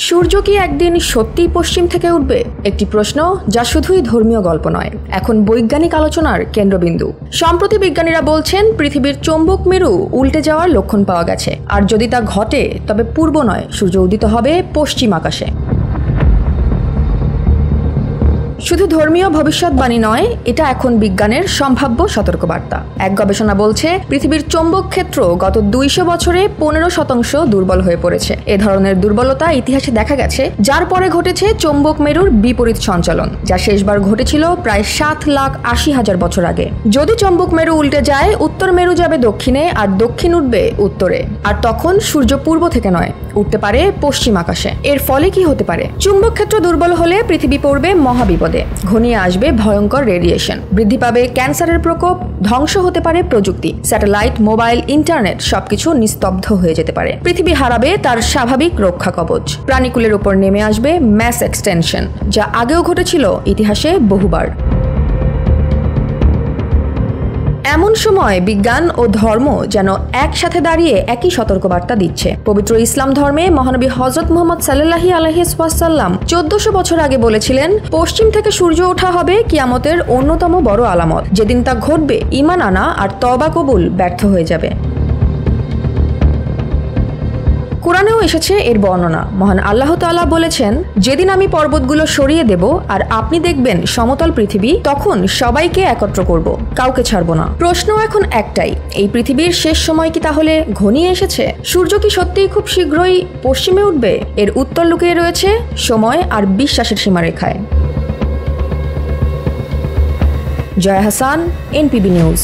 সূর্য কি একদিন সত্যিই পশ্চিম থেকে উঠবে? একটি প্রশ্ন যা শুধুই ধর্মীয় গল্প নয়, এখন বৈজ্ঞানিক আলোচনার কেন্দ্রবিন্দু। সম্প্রতি বিজ্ঞানীরা বলছেন পৃথিবীর চৌম্বক মেরু উল্টে যাওয়ার লক্ষণ পাওয়া গেছে, আর যদি তা ঘটে তবে পূর্ব নয়, সূর্য উদিত হবে পশ্চিম আকাশে। শুধু ধর্মীয় ভবিষ্যৎবাণী নয়, এটা এখন বিজ্ঞানের সম্ভাব্য সতর্কবার্তা। এক গবেষণা বলছে পৃথিবীর চৌম্বক ক্ষেত্র গত 200 বছরে 15% দুর্বল হয়ে পড়েছে। এ ধরনের দুর্বলতা ইতিহাসে দেখা গেছে, যার পরে ঘটেছে চৌম্বক মেরুর বিপরীত সঞ্চালন, যা শেষবার ঘটেছিল প্রায় 7,80,000 বছর আগে। যদি চৌম্বক মেরু উল্টে যায়, উত্তর মেরু যাবে দক্ষিণে আর দক্ষিণ উঠবে উত্তরে, আর তখন সূর্য পূর্ব থেকে নয়, উঠতে পারে পশ্চিম আকাশে। এর ফলে কি হতে পারে? চুম্বক ক্ষেত্র দুর্বল হলে পৃথিবী পড়বে মহাবিপদে। ঘনিয়ে আসবে ভয়ঙ্কর রেডিয়েশন, বৃদ্ধি পাবে ক্যান্সারের প্রকোপ, ধ্বংস হতে পারে প্রযুক্তি, স্যাটেলাইট, মোবাইল, ইন্টারনেট সবকিছু নিস্তব্ধ হয়ে যেতে পারে। পৃথিবী হারাবে তার স্বাভাবিক রক্ষা কবচ। প্রাণীকুলের উপর নেমে আসবে ম্যাস এক্সটেনশন, যা আগেও ঘটেছিল ইতিহাসে বহুবার। এমন সময় বিজ্ঞান ও ধর্ম যেন একসাথে দাঁড়িয়ে একই সতর্কবার্তা দিচ্ছে। পবিত্র ইসলাম ধর্মে মহানবী হযরত মুহাম্মদ সাল্লাল্লাহু আলাইহি ওয়াসাল্লাম 1400 বছর আগে বলেছিলেন, পশ্চিম থেকে সূর্য ওঠা হবে কিয়ামতের অন্যতম বড় আলামত। যেদিন তা ঘটবে, ঈমান আনা আর তওবা কবুল ব্যর্থ হয়ে যাবে। কোরআনেও এসেছে এর বর্ণনা। মহান আল্লাহ তাআলা বলেছেন, যেদিন আমি পর্বতগুলো সরিয়ে দেব আর আপনি দেখবেন সমতল পৃথিবী, তখন সবাইকে একত্র করব, কাউকে ছাড়ব না। প্রশ্ন এখন একটাই, এই পৃথিবীর শেষ সময় কি তাহলে ঘনিয়ে এসেছে? সূর্য কি সত্যিই খুব শীঘ্রই পশ্চিমে উঠবে? এর উত্তর লুকিয়ে রয়েছে সময় আর বিশ্বাসের সীমারেখায়। Joya Hasan, NPB news.